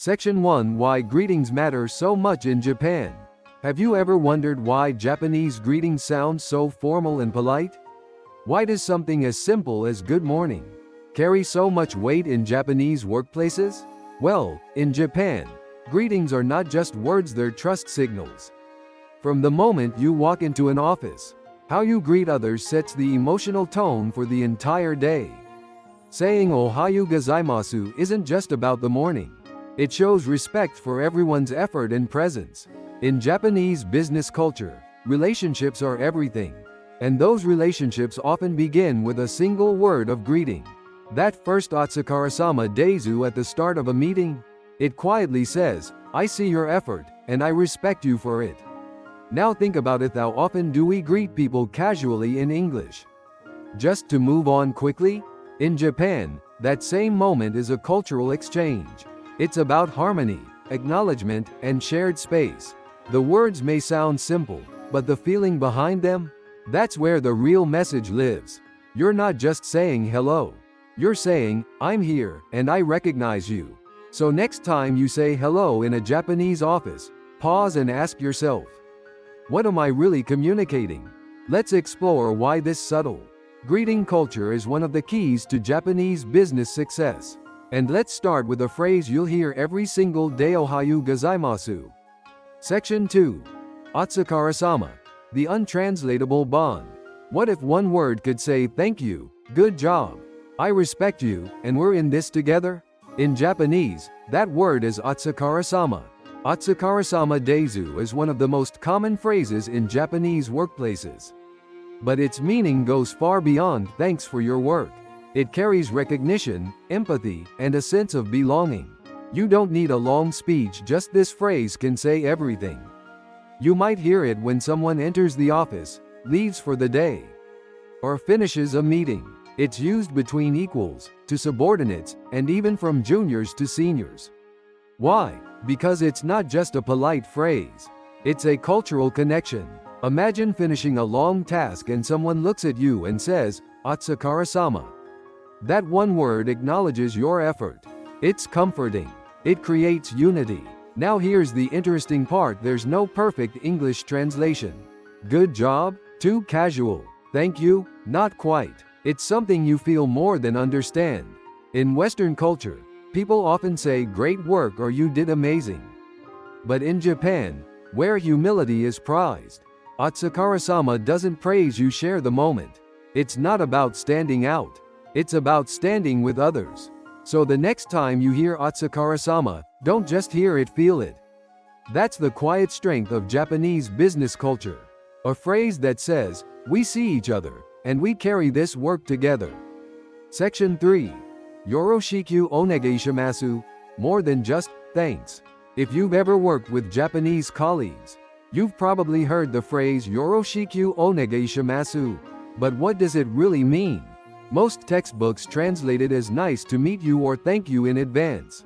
Section 1: Why greetings matter so much in Japan. Have you ever wondered why Japanese greetings sound so formal and polite? Why does something as simple as good morning carry so much weight in Japanese workplaces? Well, in Japan, greetings are not just words, they're trust signals. From the moment you walk into an office, how you greet others sets the emotional tone for the entire day. Saying "Ohayo gozaimasu" isn't just about the morning. It shows respect for everyone's effort and presence. In Japanese business culture, relationships are everything. And those relationships often begin with a single word of greeting. That first Otsukaresama desu at the start of a meeting, it quietly says, "I see your effort, and I respect you for it." Now think about it, how often do we greet people casually in English? Just to move on quickly? In Japan, that same moment is a cultural exchange. It's about harmony, acknowledgement, and shared space. The words may sound simple, but the feeling behind them? That's where the real message lives. You're not just saying hello. You're saying, "I'm here, and I recognize you." So next time you say hello in a Japanese office, pause and ask yourself, what am I really communicating? Let's explore why this subtle greeting culture is one of the keys to Japanese business success. And let's start with a phrase you'll hear every single day: "Ohayo gozaimasu." Section 2: Otsukaresama, the untranslatable bond. What if one word could say "thank you, good job, I respect you, and we're in this together"? In Japanese, that word is Otsukaresama. Otsukaresama desu is one of the most common phrases in Japanese workplaces. But its meaning goes far beyond "thanks for your work." It carries recognition, empathy, and a sense of belonging. You don't need a long speech, just this phrase can say everything. You might hear it when someone enters the office, leaves for the day, or finishes a meeting. It's used between equals, to subordinates, and even from juniors to seniors. Why? Because it's not just a polite phrase. It's a cultural connection. Imagine finishing a long task and someone looks at you and says, "Otsukaresama." That one word acknowledges your effort. It's comforting. It creates unity. Now here's the interesting part: there's no perfect English translation. Good job? Too casual. Thank you? Not quite. It's something you feel more than understand. In Western culture, people often say "great work" or "you did amazing." But in Japan, where humility is prized, Otsukaresama doesn't praise you, share the moment. It's not about standing out. It's about standing with others. So the next time you hear Otsukaresama, don't just hear it, feel it. That's the quiet strength of Japanese business culture. A phrase that says, "We see each other, and we carry this work together." Section 3: Yoroshiku Onegaishimasu, more than just thanks. If you've ever worked with Japanese colleagues, you've probably heard the phrase Yoroshiku Onegaishimasu. But what does it really mean? Most textbooks translate it as "nice to meet you" or "thank you in advance."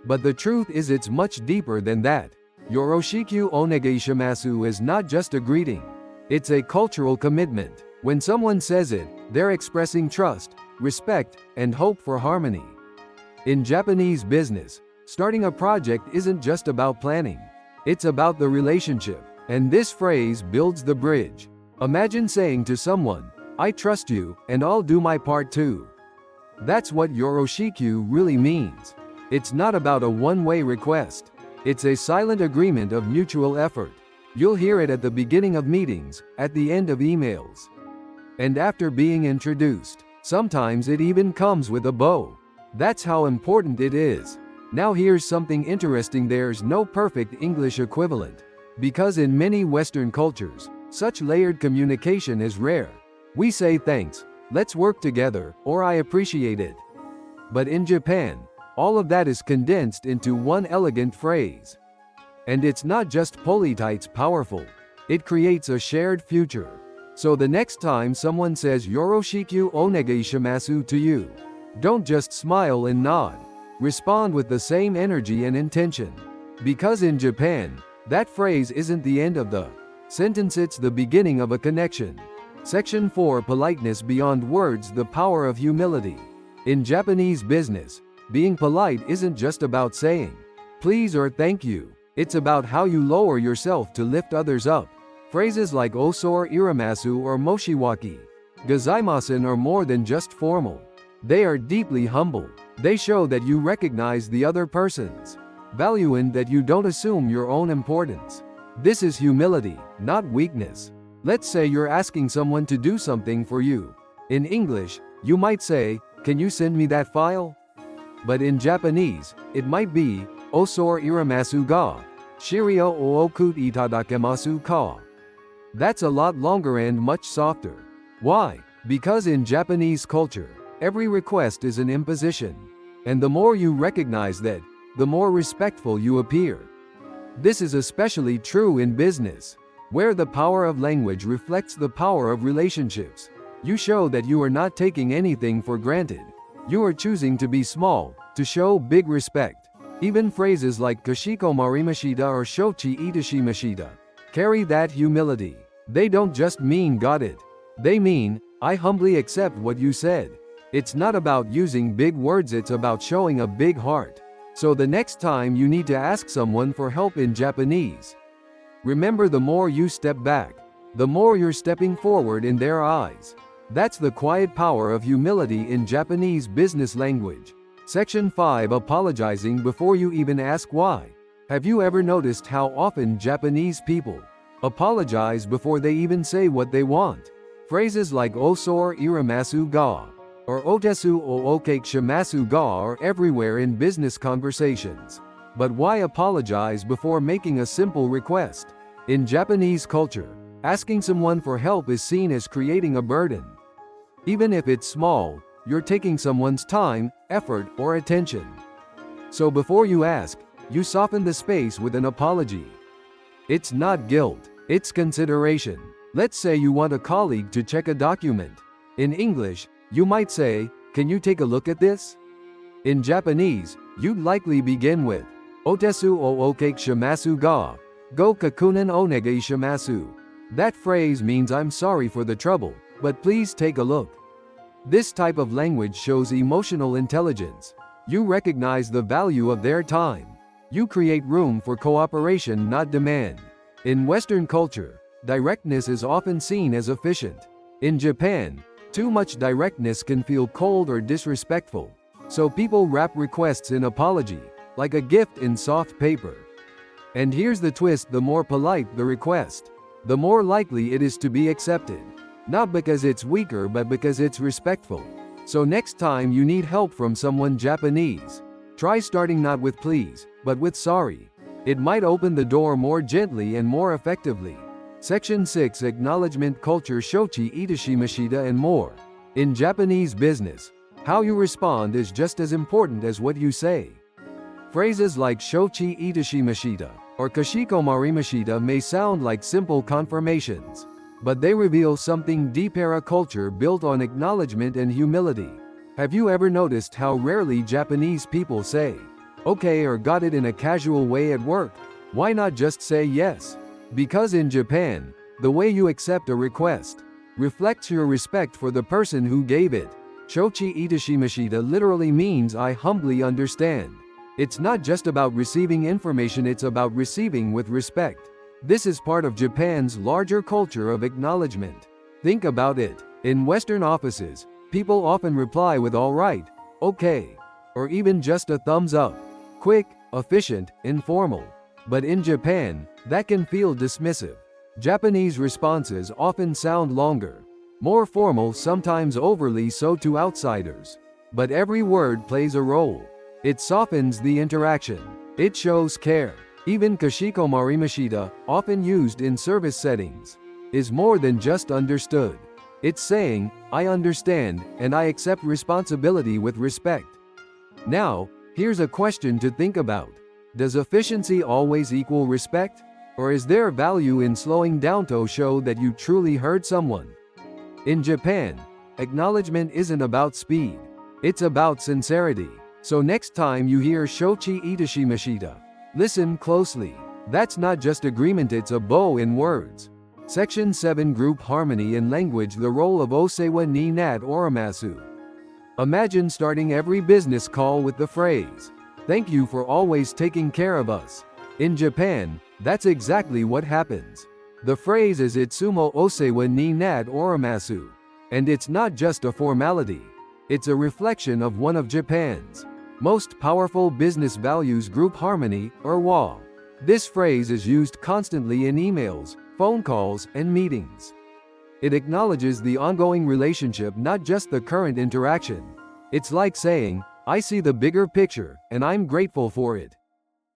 But the truth is, it's much deeper than that. Yoroshiku Onegaishimasu is not just a greeting. It's a cultural commitment. When someone says it, they're expressing trust, respect, and hope for harmony. In Japanese business, starting a project isn't just about planning. It's about the relationship. And this phrase builds the bridge. Imagine saying to someone, "I trust you, and I'll do my part too." That's what Yoroshiku really means. It's not about a one-way request. It's a silent agreement of mutual effort. You'll hear it at the beginning of meetings, at the end of emails, and after being introduced. Sometimes it even comes with a bow. That's how important it is. Now here's something interesting: there's no perfect English equivalent. Because in many Western cultures, such layered communication is rare. We say "thanks, let's work together," or "I appreciate it." But in Japan, all of that is condensed into one elegant phrase. And it's not just polite, it's powerful. It creates a shared future. So the next time someone says "Yoroshiku Onegaishimasu" to you, don't just smile and nod. Respond with the same energy and intention. Because in Japan, that phrase isn't the end of the sentence, it's the beginning of a connection. Section 4: Politeness beyond words, the power of humility. In Japanese business, being polite isn't just about saying please or thank you. It's about how you lower yourself to lift others up. Phrases like Otsukaresama or Moshiwaki Gozaimasen are more than just formal. They are deeply humble. They show that you recognize the other person's value and that you don't assume your own importance. This is humility, not weakness. Let's say you're asking someone to do something for you. In English, you might say, "Can you send me that file?" But in Japanese, it might be, "Otsukaresama ga shirio o okute itadakimasu ka." That's a lot longer and much softer. Why? Because in Japanese culture, every request is an imposition. And the more you recognize that, the more respectful you appear. This is especially true in business, where the power of language reflects the power of relationships. You show that you are not taking anything for granted. You are choosing to be small, to show big respect. Even phrases like kashikomarimasu or shochi itashimasu carry that humility. They don't just mean "got it." They mean, "I humbly accept what you said." It's not about using big words, it's about showing a big heart. So the next time you need to ask someone for help in Japanese, remember, the more you step back, the more you're stepping forward in their eyes. That's the quiet power of humility in Japanese business language. Section 5. Apologizing before you even ask why. Have you ever noticed how often Japanese people apologize before they even say what they want? Phrases like "Otsukaresama ga" or "Otesu o Onegaishimasu ga" are everywhere in business conversations. But why apologize before making a simple request? In Japanese culture, asking someone for help is seen as creating a burden. Even if it's small, you're taking someone's time, effort, or attention. So before you ask, you soften the space with an apology. It's not guilt, it's consideration. Let's say you want a colleague to check a document. In English, you might say, "Can you take a look at this?" In Japanese, you'd likely begin with, "Otesu o Onegaishimasu ga go kakunin Onegaishimasu." That phrase means "I'm sorry for the trouble, but please take a look." This type of language shows emotional intelligence. You recognize the value of their time. You create room for cooperation, not demand. In Western culture, directness is often seen as efficient. In Japan, too much directness can feel cold or disrespectful. So people wrap requests in apology, like a gift in soft paper. And here's the twist: the more polite the request, the more likely it is to be accepted. Not because it's weaker, but because it's respectful. So next time you need help from someone Japanese, try starting not with "please," but with "sorry." It might open the door more gently and more effectively. Section 6. Acknowledgement culture, shochi itashimasu and more. In Japanese business, how you respond is just as important as what you say. Phrases like shochi itashimasu or kashikomarimasu may sound like simple confirmations, but they reveal something deeper: a culture built on acknowledgement and humility. Have you ever noticed how rarely Japanese people say "okay" or "got it" in a casual way at work? Why not just say "yes"? Because in Japan, the way you accept a request reflects your respect for the person who gave it. Shochi itashimasu literally means "I humbly understand." It's not just about receiving information, it's about receiving with respect. This is part of Japan's larger culture of acknowledgement. Think about it. In Western offices, people often reply with "all right," "okay," or even just a thumbs up. Quick, efficient, informal. But in Japan, that can feel dismissive. Japanese responses often sound longer, more formal, sometimes overly so to outsiders. But every word plays a role. It softens the interaction. It shows care. Even kashikomarimasu, often used in service settings, is more than just understood. It's saying, "I understand, and I accept responsibility with respect." Now, here's a question to think about. Does efficiency always equal respect? Or is there value in slowing down to show that you truly heard someone? In Japan, acknowledgement isn't about speed. It's about sincerity. So next time you hear shochi itashimasu, listen closely. That's not just agreement, it's a bow in words. Section 7. Group harmony in language, the role of osewa ni nat oramasu. Imagine starting every business call with the phrase, Thank you for always taking care of us. In Japan, that's exactly what happens. The phrase is itsumo osewa ni nat oramasu. And it's not just a formality. It's a reflection of one of Japan's most powerful business values, group harmony, or WA. This phrase is used constantly in emails, phone calls, and meetings. It acknowledges the ongoing relationship, not just the current interaction. It's like saying, I see the bigger picture, and I'm grateful for it.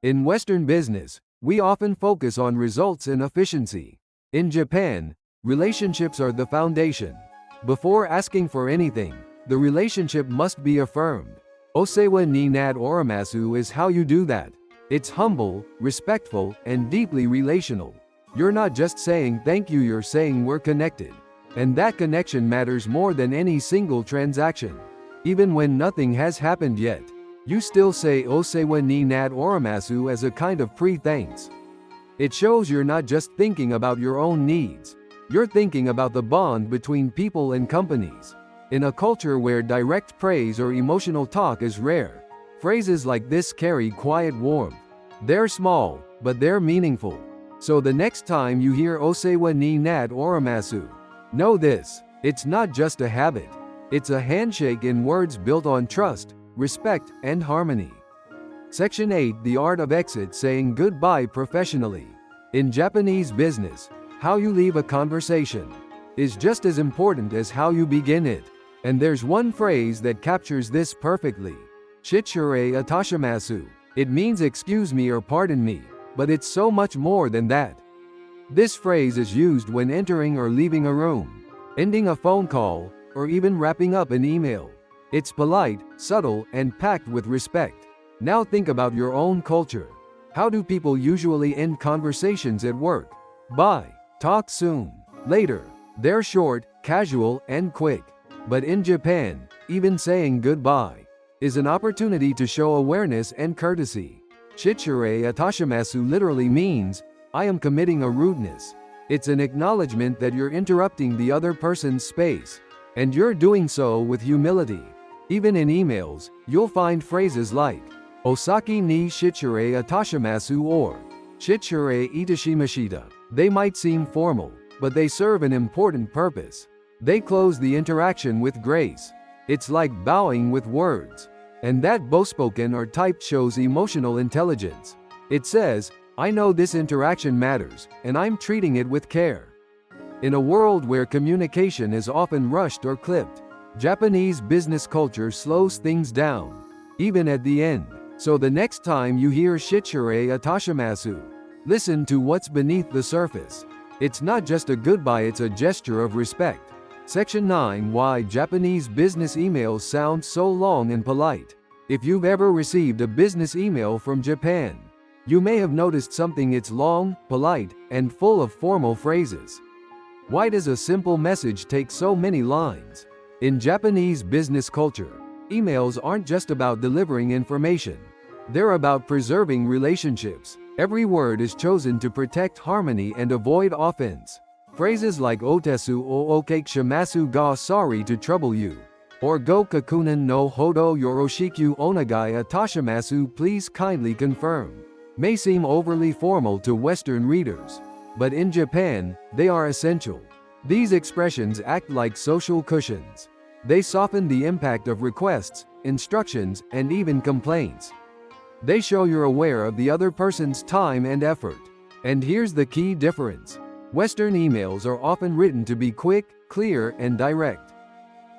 In Western business, we often focus on results and efficiency. In Japan, relationships are the foundation. Before asking for anything, the relationship must be affirmed. Osewa ni nat oramasu is how you do that. It's humble, respectful, and deeply relational. You're not just saying thank you, you're saying we're connected. And that connection matters more than any single transaction. Even when nothing has happened yet, you still say osewa ni nat oramasu as a kind of pre-thanks. It shows you're not just thinking about your own needs. You're thinking about the bond between people and companies. In a culture where direct praise or emotional talk is rare, phrases like this carry quiet warmth. They're small, but they're meaningful. So the next time you hear osewa ni nat oramasu, know this: it's not just a habit. It's a handshake in words built on trust, respect, and harmony. Section 8: The Art of Exit, saying goodbye professionally. In Japanese business, how you leave a conversation is just as important as how you begin it. And there's one phrase that captures this perfectly. Shitsurei itashimasu. It means excuse me or pardon me, but it's so much more than that. This phrase is used when entering or leaving a room, ending a phone call, or even wrapping up an email. It's polite, subtle, and packed with respect. Now think about your own culture. How do people usually end conversations at work? Bye. Talk soon. Later. They're short, casual, and quick. But in Japan, even saying goodbye is an opportunity to show awareness and courtesy. Shitsurei itashimasu literally means, I am committing a rudeness. It's an acknowledgement that you're interrupting the other person's space, and you're doing so with humility. Even in emails, you'll find phrases like, Osaki ni shitsurei itashimasu or Shitsurei itashimashita. They might seem formal, but they serve an important purpose. They close the interaction with grace. It's like bowing with words. And that both spoken or typed shows emotional intelligence. It says, I know this interaction matters, and I'm treating it with care. In a world where communication is often rushed or clipped, Japanese business culture slows things down, even at the end. So the next time you hear Shitsurei itashimasu, listen to what's beneath the surface. It's not just a goodbye, it's a gesture of respect. Section 9: Why Japanese business emails sound so long and polite. If you've ever received a business email from Japan, you may have noticed something. It's long, polite, and full of formal phrases. Why does a simple message take so many lines? In Japanese business culture, emails aren't just about delivering information. They're about preserving relationships. Every word is chosen to protect harmony and avoid offense. Phrases like otesu o onegaishimasu ga sorry to trouble you, or go kakunin no hodo yoroshiku onegaishimasu please kindly confirm, may seem overly formal to Western readers. But in Japan, they are essential. These expressions act like social cushions. They soften the impact of requests, instructions, and even complaints. They show you're aware of the other person's time and effort. And here's the key difference. Western emails are often written to be quick, clear, and direct.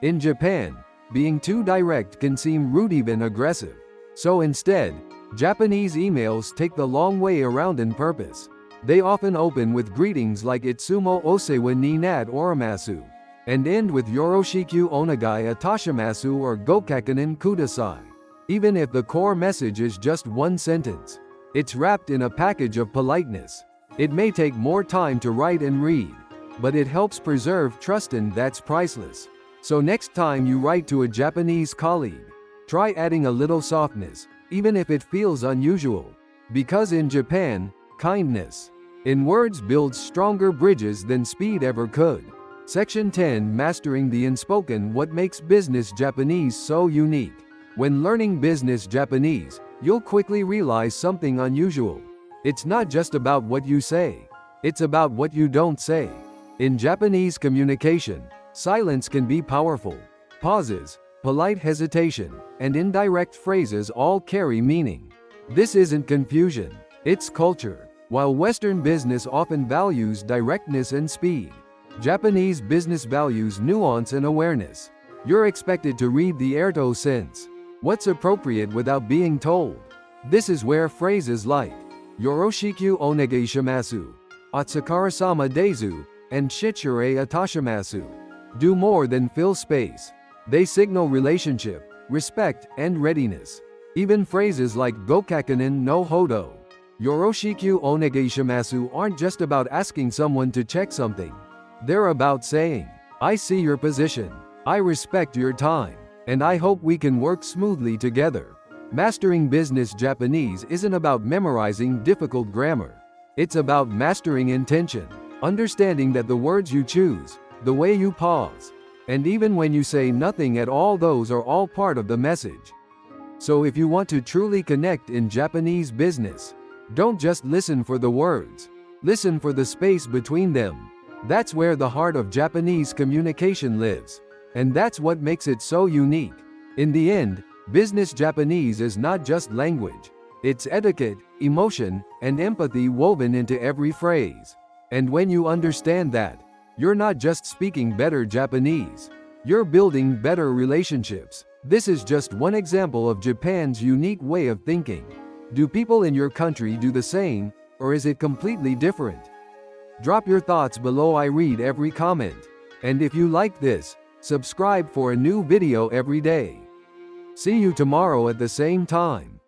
In Japan, being too direct can seem rude, even aggressive. So instead, Japanese emails take the long way around on purpose. They often open with greetings like Itsumo osewa ni nat oramasu, and end with Yoroshiku onegai itashimasu or Gokakanin kudasai. Even if the core message is just one sentence, it's wrapped in a package of politeness. It may take more time to write and read, but it helps preserve trust, and that's priceless. So next time you write to a Japanese colleague, try adding a little softness, even if it feels unusual. Because in Japan, kindness in words builds stronger bridges than speed ever could. Section 10: Mastering the Unspoken. What makes business Japanese so unique? When learning business Japanese, you'll quickly realize something unusual. It's not just about what you say. It's about what you don't say. In Japanese communication, silence can be powerful. Pauses, polite hesitation, and indirect phrases all carry meaning. This isn't confusion, it's culture. While Western business often values directness and speed, Japanese business values nuance and awareness. You're expected to read the erto sense. What's appropriate without being told? This is where phrases like Yoroshiku Onegaishimasu, Otsukaresama desu, and Shitsurei itashimasu do more than fill space. They signal relationship, respect, and readiness. Even phrases like Gokkakunin no hodo, Yoroshiku Onegaishimasu aren't just about asking someone to check something. They're about saying, I see your position, I respect your time, and I hope we can work smoothly together. Mastering business Japanese isn't about memorizing difficult grammar. It's about mastering intention, understanding that the words you choose, the way you pause, and even when you say nothing at all, those are all part of the message. So if you want to truly connect in Japanese business, don't just listen for the words. Listen for the space between them. That's where the heart of Japanese communication lives. And that's what makes it so unique. In the end, business Japanese is not just language. It's etiquette, emotion, and empathy woven into every phrase. And when you understand that, you're not just speaking better Japanese. You're building better relationships. This is just one example of Japan's unique way of thinking. Do people in your country do the same, or is it completely different? Drop your thoughts below. I read every comment. And if you like this, subscribe for a new video every day. See you tomorrow at the same time.